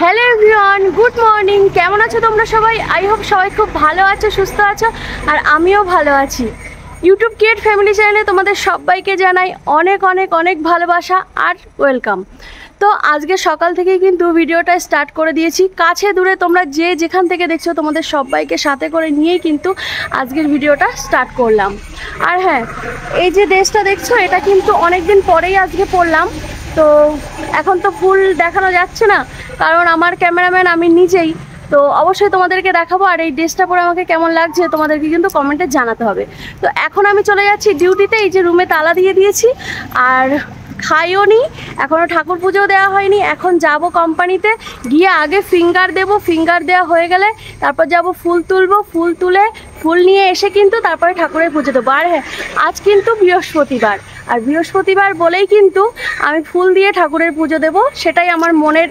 Hello everyone, good morning. কেমন আছো তোমরা সবাই? আই হোপ সবাই খুব ভালো আছো, সুস্থ আছো, আর আমিও ভালো আছি। ইউটিউব ক্রিয়েট ফ্যামিলি চ্যানেলে তোমাদের সবাইকে জানাই অনেক অনেক অনেক ভালোবাসা আর ওয়েলকাম। তো আজকে সকাল থেকেই কিন্তু ভিডিওটা স্টার্ট করে দিয়েছি। কাছে দূরে তোমরা যে যেখান থেকে দেখছো তোমাদের সবাইকে সাথে করে নিয়েই কিন্তু আজকের ভিডিওটা স্টার্ট করলাম। আর হ্যাঁ, এই যে ড্রেসটা দেখছো এটা কিন্তু অনেক দিন পরেই আজকে পরলাম। তো এখন তো ফুল দেখানো যাচ্ছে না, কারণ আমার ক্যামেরাম্যান আমি নিজেই। তো অবশ্যই তোমাদেরকে দেখাবো, আর এই ড্রেসটা পরে আমাকে কেমন লাগছে তোমাদেরকে কিন্তু কমেন্টে জানাতে হবে। তো এখন আমি চলে যাচ্ছি ডিউটিতে। এই যে রুমে তালা দিয়ে দিয়েছি, আর খাইও নি, এখনও ঠাকুর পুজোও দেওয়া হয়নি। এখন যাব কোম্পানিতে, গিয়ে আগে ফিঙ্গার দেব, ফিঙ্গার দেওয়া হয়ে গেলে তারপর যাব ফুল তুলবো, ফুল তুলে ফুল নিয়ে এসে কিন্তু তারপরে ঠাকুরের পুজো দেবো। আর হ্যাঁ, আজ কিন্তু বৃহস্পতিবার, আর বৃহস্পতিবার বলেই কিন্তু আমি ফুল দিয়ে ঠাকুরের পুজো দেব, সেটাই আমার মনের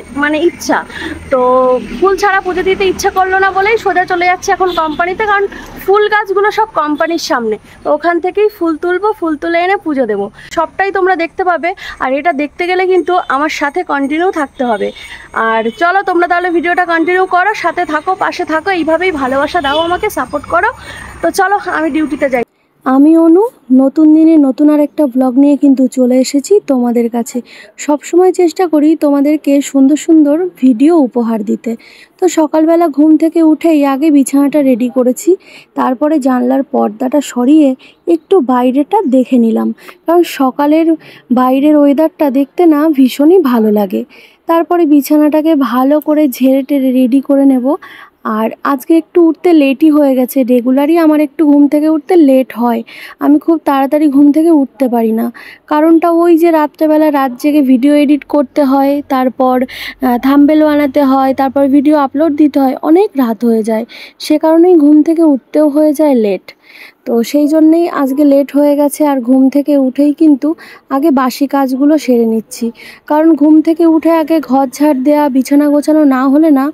ইচ্ছা। তো ফুল ছাড়া পুজো দিতে ইচ্ছা করলো না বলেই সোজা চলে যাচ্ছে এখন কোম্পানিতে, কারণ ফুল গাছগুলো সব কোম্পানির সামনে। তো ওখান থেকেই ফুল তুলবো, ফুল তুলে এনে পুজো দেবো। সবটাই তোমরা দেখতে পাবে, আর এটা দেখতে গেলে কিন্তু আমার সাথে কন্টিনিউ থাকতে হবে। আর চলো তোমরা তাহলে ভিডিওটা কন্টিনিউ করো, সাথে থাকো, পাশে থাকো, এইভাবেই ভালোবাসা দাও, আমাকে সাপোর্ট করো। তো চলো আমি ডিউটিতে যাই। আমি অনু নতুন দিনে নতুন আর একটা ব্লগ নিয়ে কিন্তু চলে এসেছি তোমাদের কাছে। সব সময় চেষ্টা করি তোমাদেরকে সুন্দর সুন্দর ভিডিও উপহার দিতে। তো সকালবেলা ঘুম থেকে উঠেই আগে বিছানাটা রেডি করেছি, তারপরে জানলার পর্দাটা সরিয়ে একটু বাইরেটা দেখে নিলাম, কারণ সকালের বাইরের ওয়েদারটা দেখতে না ভীষণই ভালো লাগে। তারপরে বিছানাটাকে ভালো করে ঝেড়ে টেরে রেডি করে নেব। আর আজকে একটু উঠতে লেটই হয়ে গেছে। রেগুলারই আমার একটু ঘুম থেকে উঠতে লেট হয়, আমি খুব তাড়াতাড়ি ঘুম থেকে উঠতে পারি না। কারণটা ওই যে রাত্রেবেলা রাত জেগে ভিডিও এডিট করতে হয়, তারপর থাম্বনেল বানাতে হয়, তারপর ভিডিও আপলোড দিতে হয়, অনেক রাত হয়ে যায়। সে কারণেই ঘুম থেকে উঠতেও হয়ে যায় লেট। তো সেই জন্যেই আজকে লেট হয়ে গেছে। আর ঘুম থেকে উঠেই কিন্তু আগে বাসি কাজগুলো সেরে নিচ্ছি, কারণ ঘুম থেকে উঠে আগে ঘর ঝাড় দেওয়া, বিছানা গোছানো না হলে না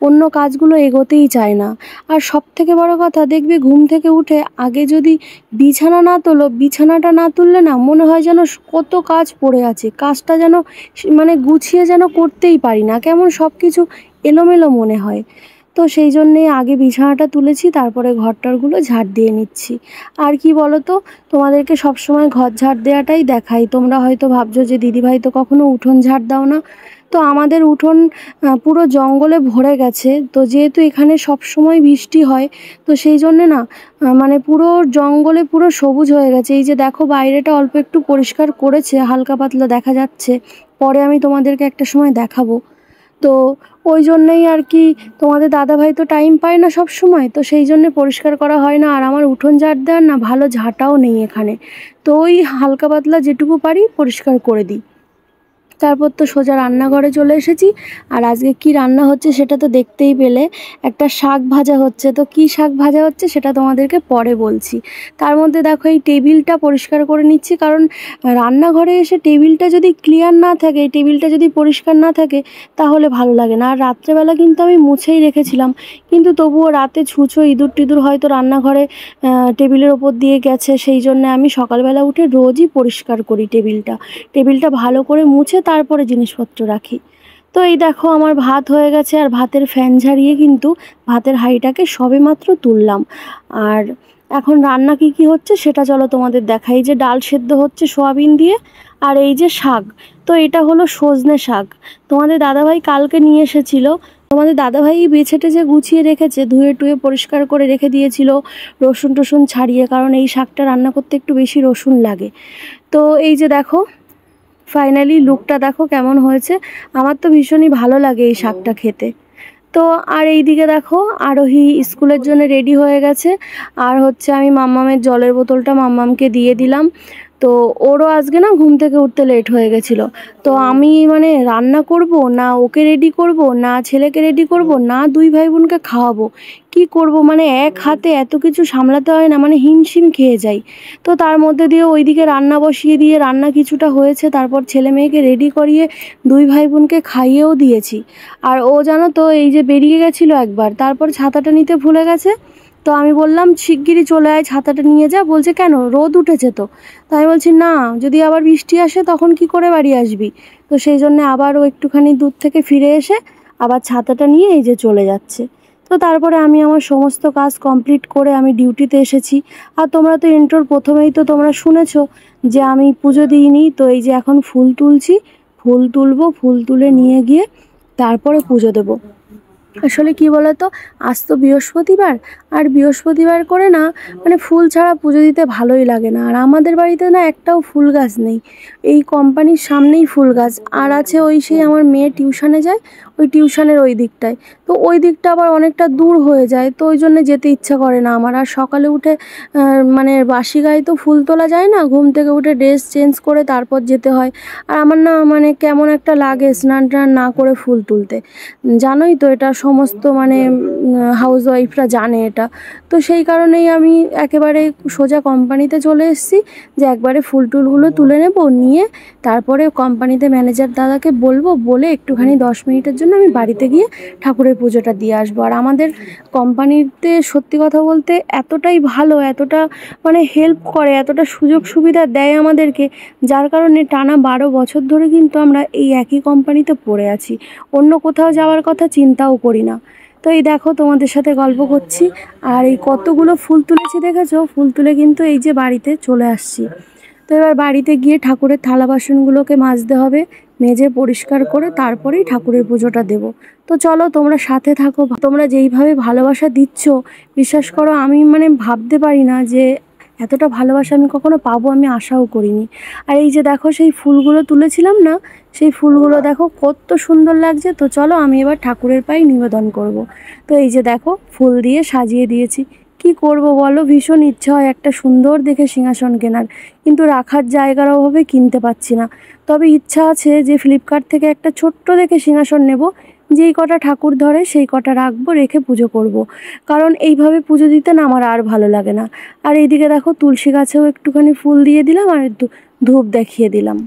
অন্য কাজগুলো এগোতেই চায় না। আর সব থেকে বড় কথা, দেখবে ঘুম থেকে উঠে আগে যদি বিছানা না তোলো, বিছানাটা না তুললে না মনে হয় যেন কত কাজ পড়ে আছে, কাজটা যেন গুছিয়ে যেন করতেই পারি না, কেমন সব কিছু এলোমেলো মনে হয়। তো সেই জন্যে আগে বিছানাটা তুলেছি, তারপরে ঘরটারগুলো ঝাড় দিয়ে নিচ্ছি। আর কি বলো তো, তোমাদেরকে সবসময় ঘর ঝাড় দেওয়াটাই দেখাই। তোমরা হয়তো ভাবছো যে দিদিভাই তো কখনো উঠোন ঝাড় দাও না। তো আমাদের উঠোন পুরো জঙ্গলে ভরে গেছে। তো যেহেতু এখানে সব সময় বৃষ্টি হয়, তো সেই জন্যে না পুরো জঙ্গলে পুরো সবুজ হয়ে গেছে। এই যে দেখো বাইরেটা অল্প একটু পরিষ্কার করেছে, হালকা পাতলা দেখা যাচ্ছে, পরে আমি তোমাদেরকে একটা সময় দেখাবো। তো ওই জন্যই আর কি, তোমাদের দাদাভাই তো টাইম পায় না সব সময়, তো সেই জন্যে পরিষ্কার করা হয় না। আর আমার উঠোন ঝাড় দেওয়ার না ভালো ঝাঁটাও নেই এখানে, তো ওই হালকা পাতলা যেটুকু পারি পরিষ্কার করে দিই। তারপর তো সোজা রান্নাঘরে চলে এসেছি। আর আজকে কি রান্না হচ্ছে সেটা তো দেখতেই পেলে, একটা শাক ভাজা হচ্ছে। তো কি শাক ভাজা হচ্ছে সেটা তোমাদেরকে পরে বলছি। তার মধ্যে দেখো এই টেবিলটা পরিষ্কার করে নিচ্ছি, কারণ রান্নাঘরে এসে টেবিলটা যদি ক্লিয়ার না থাকে, টেবিলটা যদি পরিষ্কার না থাকে তাহলে ভালো লাগে না। আর রাত্রেবেলা কিন্তু আমি মুছেই রেখেছিলাম, কিন্তু তবুও রাতে ছুঁচো ইঁদুর টিঁদুর হয়তো রান্নাঘরে টেবিলের ওপর দিয়ে গেছে, সেই জন্য আমি সকালবেলা উঠে রোজই পরিষ্কার করি টেবিলটা ভালো করে মুছে তারপরে জিনিসপত্র রাখি। তো এই দেখো আমার ভাত হয়ে গেছে, আর ভাতের ফ্যান ঝাড়িয়ে কিন্তু ভাতের হাঁড়িটাকে সবেমাত্র তুললাম। আর এখন রান্না কি হচ্ছে সেটা চলো তোমাদের দেখাই। যে ডাল সেদ্ধ হচ্ছে সোয়াবিন দিয়ে, আর এই যে শাক, তো এটা হলো সজনে শাক। তোমাদের দাদাভাই কালকে নিয়ে এসেছিলো, তোমাদের দাদাভাই বেছে টেছে গুছিয়ে রেখেছে, ধুয়ে টুয়ে পরিষ্কার করে রেখে দিয়েছিল, রসুন টসুন ছাড়িয়ে, কারণ এই শাকটা রান্না করতে একটু বেশি রসুন লাগে। তো এই যে দেখো ফাইনালি লুকটা দেখো কেমন হয়েছে, আমার তো ভীষণই ভালো লাগে এই শাকটা খেতে। তো আর এই দিকে দেখো আরোহী স্কুলের জন্য রেডি হয়ে গেছে। আর হচ্ছে আমি মাম্মামের জলের বোতলটা মাম্মামকে দিয়ে দিলাম। তো ওরও আজকে না ঘুম থেকে উঠতে লেট হয়ে গেছিলো। তো আমি রান্না করব না, ওকে রেডি করব না, ছেলেকে রেডি করব না, দুই ভাই বোনকে খাওয়াবো, কি করব, এক হাতে এত কিছু সামলাতে হয় না, হিমশিম খেয়ে যাই। তো তার মধ্যে দিয়ে ওইদিকে রান্না বসিয়ে দিয়ে, রান্না কিছুটা হয়েছে, তারপর ছেলে মেয়েকে রেডি করিয়ে দুই ভাই বোনকে খাইয়েও দিয়েছি। আর ও জানো তো এই যে বেরিয়ে গেছিলো একবার, তারপর ছাতাটা নিতে ভুলে গেছে। তো আমি বললাম শিগগিরই চলে আয়, ছাতাটা নিয়ে যা। বলছে কেন, রোদ উঠেছে তো। তো আমি বলছি না, যদি আবার বৃষ্টি আসে তখন কি করে বাড়ি আসবি। তো সেই জন্য আবার ও একটুখানি দূর থেকে ফিরে এসে আবার ছাতাটা নিয়ে এই যে চলে যাচ্ছে। তো তারপরে আমি আমার সমস্ত কাজ কমপ্লিট করে আমি ডিউটিতে এসেছি। আর তোমরা তো ইন্ট্রোর প্রথমেই তো তোমরা শুনেছো যে আমি পুজো দিইনি। তো এই যে এখন ফুল তুলছি, ফুল তুলবো, ফুল তুলে নিয়ে গিয়ে তারপরে পুজো দেবো। আসলে কি বলতো, আজ তো বৃহস্পতিবার, আর বৃহস্পতিবার করে না মানে ফুল ছাড়া পুজো দিতে ভালোই লাগে না। আর আমাদের বাড়িতে না একটাও ফুল গাছ নেই, এই কোম্পানির সামনেই ফুল গাছ আর আছে ওই সেই আমার মেয়ে টিউশনে যায় ওই টিউশনের ওই দিকটায়। তো ওই দিকটা আবার অনেকটা দূর হয়ে যায়, তো ওই জন্য যেতে ইচ্ছা করে না আমার। আর সকালে উঠে মানে বাসি গায়ে তো ফুল তোলা যায় না, ঘুম থেকে উঠে ড্রেস চেঞ্জ করে তারপর যেতে হয়। আর আমার না মানে কেমন একটা লাগে স্নান টান না করে ফুল তুলতে। জানোই তো এটা সমস্ত মানে হাউস ওয়াইফরা জানে এটা। তো সেই কারণেই আমি একেবারে সোজা কোম্পানিতে চলে এসেছি যে একবারে ফুল টুলগুলো তুলে নেব, নিয়ে তারপরে কোম্পানিতে ম্যানেজার দাদাকে বলবো, বলে একটুখানি 10 মিনিটের জন্য আমি বাড়িতে গিয়ে ঠাকুরের পুজোটা দিয়ে আসবো। আর আমাদের কোম্পানিতে সত্যি কথা বলতে এতটাই ভালো, এতটা মানে হেল্প করে, এতটা সুযোগ সুবিধা দেয় আমাদেরকে, যার কারণে টানা 12 বছর ধরে কিন্তু আমরা এই একই কোম্পানিতে পড়ে আছি, অন্য কোথাও যাওয়ার কথা চিন্তাও করি না। তো এই দেখো তোমাদের সাথে গল্প করছি আর এই কতগুলো ফুল তুলেছি দেখেছো, ফুল তুলে কিন্তু এই যে বাড়িতে চলে আসছি। তো এবার বাড়িতে গিয়ে ঠাকুরের থালা বাসনগুলোকে মাজতে হবে, মেজে পরিষ্কার করে তারপরেই ঠাকুরের পুজোটা দেব। তো চলো তোমরা সাথে থাকো, তোমরা যেইভাবে ভালোবাসা দিচ্ছ বিশ্বাস করো আমি মানে ভাবতে পারি না যে এতটা ভালোবাসা আমি কখনো পাবো, আমি আশাও করিনি। আর এই যে দেখো সেই ফুলগুলো তুলেছিলাম না, সেই ফুলগুলো দেখো কত সুন্দর লাগছে। তো চলো আমি এবার ঠাকুরের পায়ে নিবেদন করব। তো এই যে দেখো ফুল দিয়ে সাজিয়ে দিয়েছি। কি করব বলো, ভীষণ ইচ্ছা হয় একটা সুন্দর দেখে সিংহাসন কেনার, কিন্তু রাখার জায়গার অভাবে কিনতে পারছি না। তবে ইচ্ছা আছে যে ফ্লিপকার্ট থেকে একটা ছোট্ট দেখে সিংহাসন নেব, যেই কটা ঠাকুর ধরে সেই কটা রাখবো, রেখে পুজো করব। কারণ এইভাবে পুজো দিতে না আমার আর ভালো লাগে না। আর এইদিকে দেখো তুলসী গাছেও একটুখানি ফুল দিয়ে দিলাম আর ধূপ দেখিয়ে দিলাম।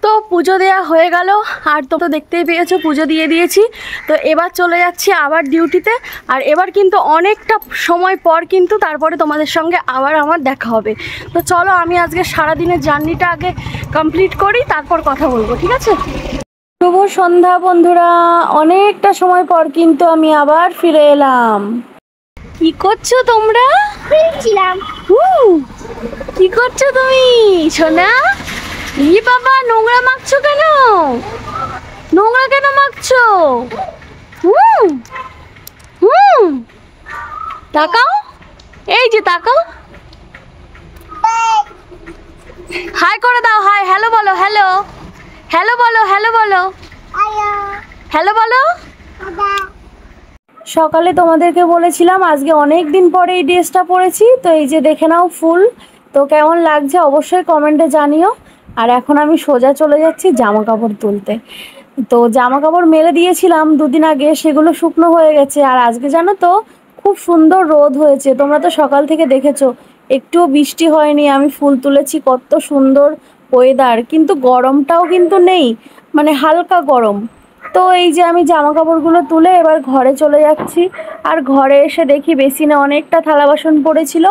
তো পুজো দেওয়া হয়ে গেল, আর তো দেখতেই পেয়েছো পুজো দিয়ে দিয়েছি। তো এবার চলে যাচ্ছি আবার ডিউটিতে। আর এবার কিন্তু অনেকটা সময় পর কিন্তু তারপরে তোমাদের সঙ্গে আবার আমার দেখা হবে। তো চলো আমি আজকে সারাদিনের জার্নিটা আগে কমপ্লিট করি, তারপর কথা বলবো, ঠিক আছে? শুভ সন্ধ্যা বন্ধুরা, অনেকটা সময় পর কিন্তু আমি আবার ফিরে এলাম। কি করছো তোমরা? কি করছো তুমি সোনা? ই বাবা, নোংরা মাখছো কেন? নোংরা কেন মাখছো? হুম হুম, তাকাও, এই যে তাকাও, হাই করে দাও, হাই, হ্যালো বলো, হ্যালো, হ্যালো বলো, হ্যালো বলো, হ্যালো বলো। সকালে তোমাদেরকে বলেছিলাম আজকে অনেক দিন পরে এই ড্রেসটা পরেছি। তো এই যে দেখে নাও ফুল, তো কেমন লাগছে অবশ্যই কমেন্টে জানিও। আর এখন আমি সোজা চলে যাচ্ছি জামা কাপড় তুলতে। তো জামা কাপড় মেলে দিয়েছিলাম দুদিন আগে, সেগুলো শুকনো হয়ে গেছে। আর আজকে জানো তো খুব সুন্দর রোদ হয়েছে, তোমরা তো সকাল থেকে দেখেছো, একটুও বৃষ্টি হয়নি। আমি ফুল তুলেছি, কত সুন্দর ওয়েদার, কিন্তু গরমটাও কিন্তু নেই, মানে হালকা গরম। তো এই যে আমি জামা কাপড়গুলো তুলে এবার ঘরে চলে যাচ্ছি। আর ঘরে এসে দেখি বেসিনে অনেকটা থালা বাসন পড়েছিল।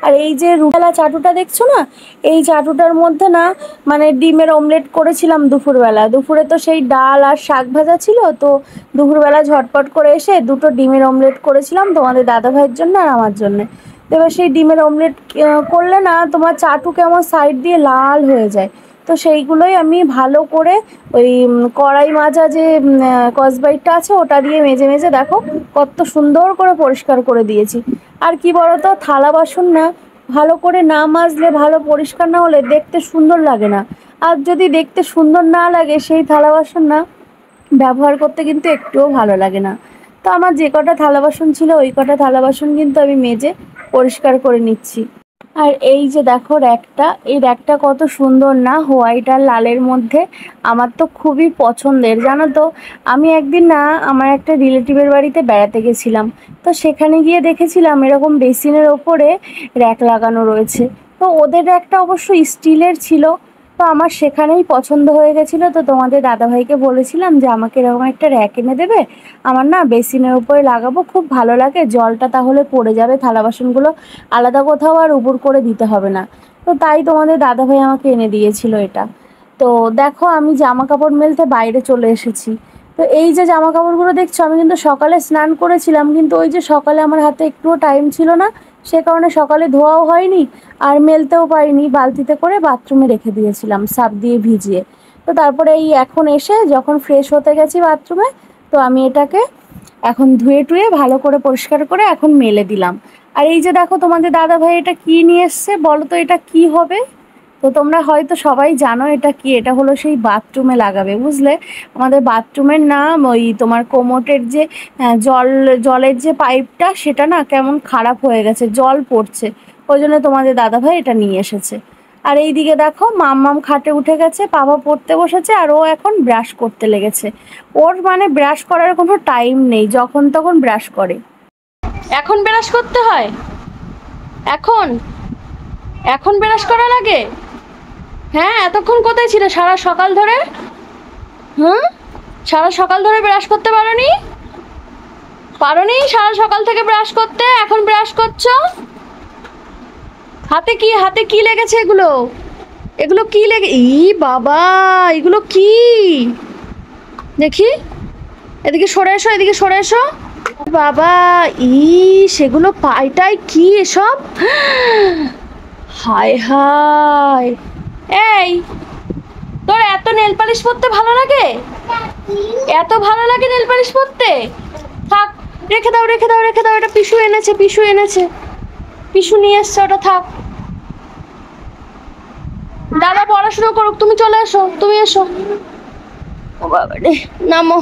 আর এই যে রুবেলা চাটুটা দেখছো না, এই চাটুটার মধ্যে না মানে ডিমের অমলেট করেছিলাম দুপুরবেলা। দুপুরে তো সেই ডাল আর শাক ভাজা ছিল, তো দুপুরবেলা ঝটপট করে এসে দুটো ডিমের অমলেট করেছিলাম তোমাদের দাদা ভাইয়ের জন্য আর আমার জন্য। তো এবার সেই ডিমের অমলেট করলে না তোমার চাটু কেমন সাইড দিয়ে লাল হয়ে যায়। তো সেইগুলোই আমি ভালো করে ওই কড়াই মাজা যে কসবাইটটা আছে ওটা দিয়ে মেজে মেজে দেখো কত সুন্দর করে পরিষ্কার করে দিয়েছি। আর কি বলতো, থালা বাসন না ভালো করে না মাজলে, ভালো পরিষ্কার না হলে দেখতে সুন্দর লাগে না। আর যদি দেখতে সুন্দর না লাগে সেই থালা বাসন না ব্যবহার করতে কিন্তু একটুও ভালো লাগে না। তো আমার যে কটা থালা বাসন ছিল ওই কটা থালা বাসন কিন্তু আমি মেজে পরিষ্কার করে নিচ্ছি। আর এই যে দেখো র্যাকটা, এই র্যাকটা কত সুন্দর না, হোয়াইট আর লালের মধ্যে, আমার তো খুবই পছন্দের জানো তো। আমি একদিন না আমার একটা রিলেটিভের বাড়িতে বেড়াতে গেছিলাম, তো সেখানে গিয়ে দেখেছিলাম এরকম বেসিনের ওপরে র্যাক লাগানো রয়েছে। তো ওদের র্যাকটা অবশ্য স্টিলের ছিল, তো আমার সেখানেই পছন্দ হয়ে গেছিলো। তো তোমাদের দাদাভাইকে বলেছিলাম যে আমাকে এরকম একটা র্যাক এনে দেবে, আমার না বেসিনের উপরে লাগাবো, খুব ভালো লাগে, জলটা তাহলে পড়ে যাবে, থালা বাসনগুলো আলাদা কোথাও আর উবুর করে দিতে হবে না। তো তাই তোমাদের দাদাভাই আমাকে এনে দিয়েছিল এটা। তো দেখো আমি জামা কাপড় মেলতে বাইরে চলে এসেছি। তো তো এই যে জামা কাপড়গুলো দেখছো, আমি কিন্তু সকালে স্নান করেছিলাম, কিন্তু ওই যে সকালে আমার হাতে একটুও টাইম ছিল না, সে কারণে সকালে ধোয়াও হয়নি আর মেলতেও পারিনি, বালতিতে করে বাথরুমে রেখে দিয়েছিলাম সার্ফ দিয়ে ভিজিয়ে। তো তারপরে এই এখন এসে যখন ফ্রেশ হতে গেছি বাথরুমে, তো আমি এটাকে এখন ধুয়ে টুয়ে ভালো করে পরিষ্কার করে এখন মেলে দিলাম। আর এই যে দেখো তোমাদের দাদা ভাই এটা কি নিয়ে এসছে বলো তো, এটা কি হবে? তো তোমরা হয়তো সবাই জানো এটা কি, এটা হলো সেই বাথরুমে লাগাবে, বুঝলে? আমাদের বাথরুমের নাম ওই তোমার কোমোটের যে জলের যে পাইপটা, সেটা না কেমন খারাপ হয়ে গেছে, জল পড়ছে, ওই জন্য তোমাদের দাদাভাই এটা নিয়ে এসেছে। আর এই দিকে দেখো মাম্মাম খাটে উঠে গেছে, পাপা পড়তে বসেছে, আর ও এখন ব্রাশ করতে লেগেছে। ওর মানে ব্রাশ করার কোনো টাইম নেই, যখন তখন ব্রাশ করে। এখন ব্রাশ করতে হয়? এখন এখন ব্রাশ করা লাগে? হ্যাঁ, এতক্ষণ কোথায় ছিল সারা সকাল ধরে? হুম, সারা সকাল ধরে ব্রাশ করতে পারোনি? সারা সকাল থেকে ব্রাশ করতে, এখন ব্রাশ করছো? হাতে কি লেগেছে এগুলো? এগুলো কি লেগে, ই বাবা, এগুলো কি দেখি, এদিকে সরে এসো, এদিকে সরে এসো। বাবা, সেগুলো পায়টাই কি এসব? হায় হায়, এই তোর এত নেল পালিশ পরতে ভালো লাগে? এত ভালো লাগে নেল পালিশ পরতে? থাক, রেখে দাও রেখে দাও রেখে দাও, এটা পিসু এনেছে, পিসু নিয়ে এসছে, ওটা থাক। দাদা পড়াশোনা করুক, তুমি চলে এসো, তুমি এসো। ও বাবা রে, নামো।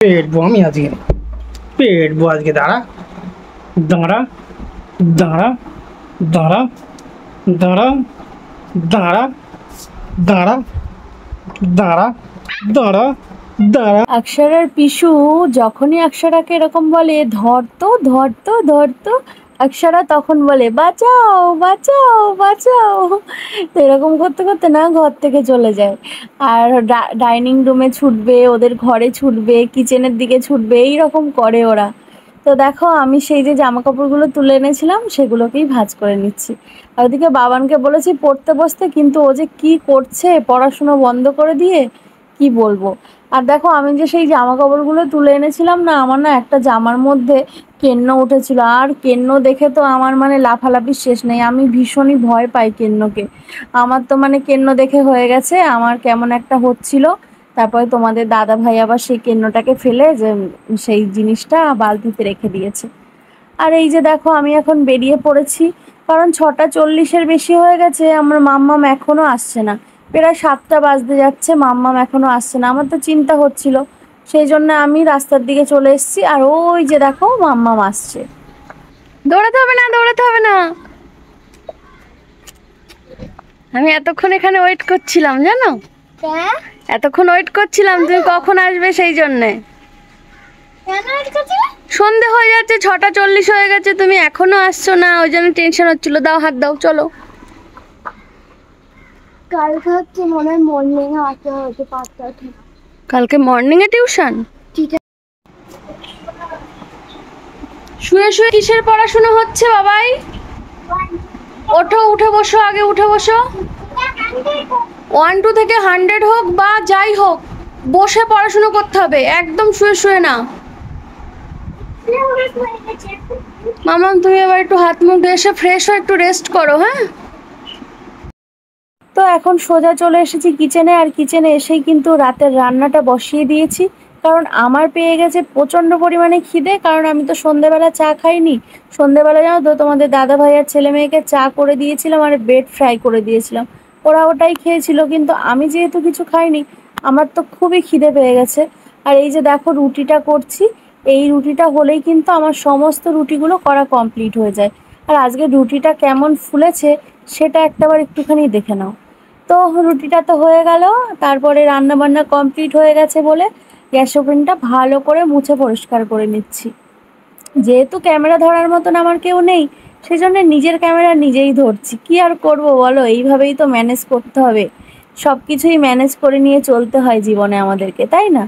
পেটবো আমি আজকে, পেটবো আজকে। দাঁড়া দাঁড়া দাঁড়া দাঁড়া দাঁড়া দাঁড়া দাঁড়া দাঁড়া দাঁড়া দাঁড়া। অক্ষরার পিসু যখনই অক্ষরাকে এরকম বলে ধরতো ধরতো ধরতো, অক্ষরা তখন বলে বাঁচাও বাঁচাও বাঁচাও। তো এরকম করতে করতে না ঘর থেকে চলে যায়, আর ডাইনিং রুমে ছুটবে, ওদের ঘরে ছুটবে, কিচেনের দিকে ছুটবে, এইরকম করে ওরা। তো দেখো আমি সেই যে জামা কাপড়গুলো তুলে এনেছিলাম সেগুলোকেই ভাঁজ করে নিচ্ছি। আর ওদিকে বাবানকে বলেছি পড়তে বসতে, কিন্তু ও যে কি করছে পড়াশুনো বন্ধ করে দিয়ে, কি বলবো। আর দেখো আমি যে সেই জামা কাপড়গুলো তুলে এনেছিলাম না, আমার না একটা জামার মধ্যে কেন্ন উঠেছিল, আর কেন্ন দেখে তো আমার মানে লাফালাফি শেষ নেই, আমি ভীষণই ভয় পাই কেন্নকে। আমার তো মানে কেন্ন দেখে হয়ে গেছে, আমার কেমন একটা হচ্ছিল। তারপরে তোমাদের দাদা ভাই আবার সেই কেন্নটাকে ফেলে যে সেই জিনিসটা বালতিতে রেখে দিয়েছে। আর এই যে দেখো আমি এখন বেরিয়ে পড়েছি, কারণ 6:40 বেশি হয়ে গেছে, আমার মাম্মাম এখনো আসছে না। প্রায় 7টা বাজতে যাচ্ছে, মাম্মাম এখনো আসছে না। আমার তো চিন্তা হচ্ছিল, সেই জন্য আমি রাস্তার দিকে চলে এসেছি। আর ওই যে দেখো মাম্মাম আসছে। দৌড়াতে হবে না, দৌড়াতে হবে না, আমি এতক্ষণ এখানে ওয়েট করছিলাম জানো, এতক্ষণ ওয়েট করছিলাম তুমি কখন আসবে সেই জন্যে। সন্ধে হয়ে যাচ্ছে, 6:40 হয়ে গেছে, তুমি এখনো আসছো না, ওই জন্য টেনশন হচ্ছিল। দাও হাত দাও, চলো। কালকে হচ্ছে মনে হয় মর্নিং এ আসতে হচ্ছে 5টা থেকে। কালকে মর্নিং এ টিউশন? শুয়ে শুয়ে কিসের পড়াশোনা হচ্ছে বাবাই? ওঠো, উঠে বসো, আগে উঠে বসো। 1 2 থেকে 100 হোক বা যাই হোক, বসে পড়াশোনা করতে হবে, একদম শুয়ে শুয়ে না। মামা তুমি এবার একটু হাত মুখ ধুয়ে এসে ফ্রেশ হয়ে একটু রেস্ট করো, হ্যাঁ? তো এখন সোজা চলে এসেছি কিচেনে, আর কিচেনে এসেই কিন্তু রাতের রান্নাটা বসিয়ে দিয়েছি, কারণ আমার পেয়ে গেছে প্রচণ্ড পরিমাণে খিদে, কারণ আমি তো সন্ধেবেলা চা খাইনি। সন্ধেবেলা জানো তো তোমাদের দাদা ভাই আর ছেলে মেয়েকে চা করে দিয়েছিলাম আর ব্রেড ফ্রাই করে দিয়েছিলাম, ওরা ওটাই খেয়েছিল, কিন্তু আমি যেহেতু কিছু খাইনি, আমার তো খুবই খিদে পেয়ে গেছে। আর এই যে দেখো রুটিটা করছি, এই রুটিটা হলেই কিন্তু আমার সমস্ত রুটিগুলো করা কমপ্লিট হয়ে যায়। আর আজকে রুটিটা কেমন ফুলেছে সেটা একটাবার একটুখানি দেখে নাও। তো রুটিটা তো হয়ে গেল, তারপরে রান্না বান্না কমপ্লিট হয়ে গেছে বলে গ্যাস ওভেনটা ভালো করে মুছে পরিষ্কার করে নিচ্ছি। যেহেতু ক্যামেরা ধরার মতন আমার কেউ নেই, সেজন্য নিজের ক্যামেরা নিজেই ধরছি, কি আর করব বলো, এইভাবেই তো ম্যানেজ করতে হবে, সব কিছুই ম্যানেজ করে নিয়ে চলতে হয় জীবনে আমাদেরকে, তাই না?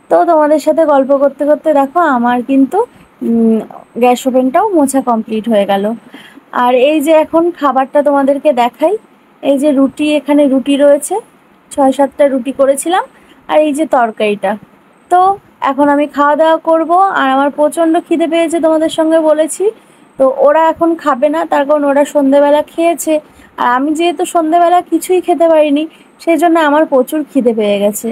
তো তোমাদের সাথে গল্প করতে করতে দেখো আমার কিন্তু গ্যাস ওভেনটাও মোছা কমপ্লিট হয়ে গেল। আর এই যে এখন খাবারটা তোমাদেরকে দেখাই, এই যে রুটি, এখানে রুটি রয়েছে, 6-7টা রুটি করেছিলাম। আর এই যে তরকারিটা। তো এখন আমি খাওয়া দাওয়া করব, আর আমার প্রচণ্ড খিদে পেয়েছে, তোমাদের সঙ্গে বলেছি। তো ওরা এখন খাবে না, তার কারণ ওরা সন্ধেবেলা খেয়েছে, আর আমি যেহেতু সন্ধেবেলা কিছুই খেতে পারিনি, সেই জন্য আমার প্রচুর খিদে পেয়ে গেছে।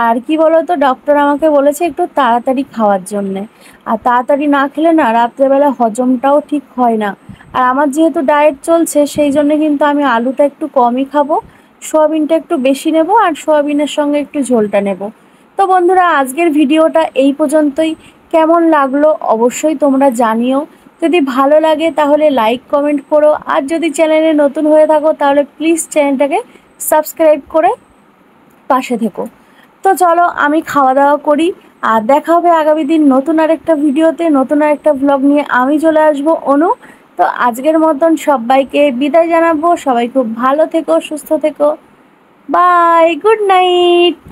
আর কি বলো তো, ডক্টর আমাকে বলেছে একটু তাড়াতাড়ি খাওয়ার জন্যে, আর তাড়াতাড়ি না খেলে না রাত্রেবেলা হজমটাও ঠিক হয় না। আর আমার যেহেতু ডায়েট চলছে, সেই জন্য কিন্তু আমি আলুটা একটু কমই খাবো, সোয়াবিনটা একটু বেশি নেব, আর সোয়াবিনের সঙ্গে একটু ঝোলটা নেব। তো বন্ধুরা, আজকের ভিডিওটা এই পর্যন্তই। কেমন লাগলো অবশ্যই তোমরা জানিও। যদি ভালো লাগে তাহলে লাইক কমেন্ট করো, আর যদি চ্যানেলে নতুন হয়ে থাকো তাহলে প্লিজ চ্যানেলটাকে সাবস্ক্রাইব করে পাশে থেকো। তো চলো আমি খাওয়া দাওয়া করি, আর দেখা হবে আগামী দিন নতুন আরেকটা ভিডিওতে, নতুন আরেকটা ভ্লগ নিয়ে আমি চলে আসবো অনু। তো আজকের মতন সবাইকে বিদায় জানাবো, সবাই খুব ভালো থেকো, সুস্থ থেকো, বাই, গুড নাইট।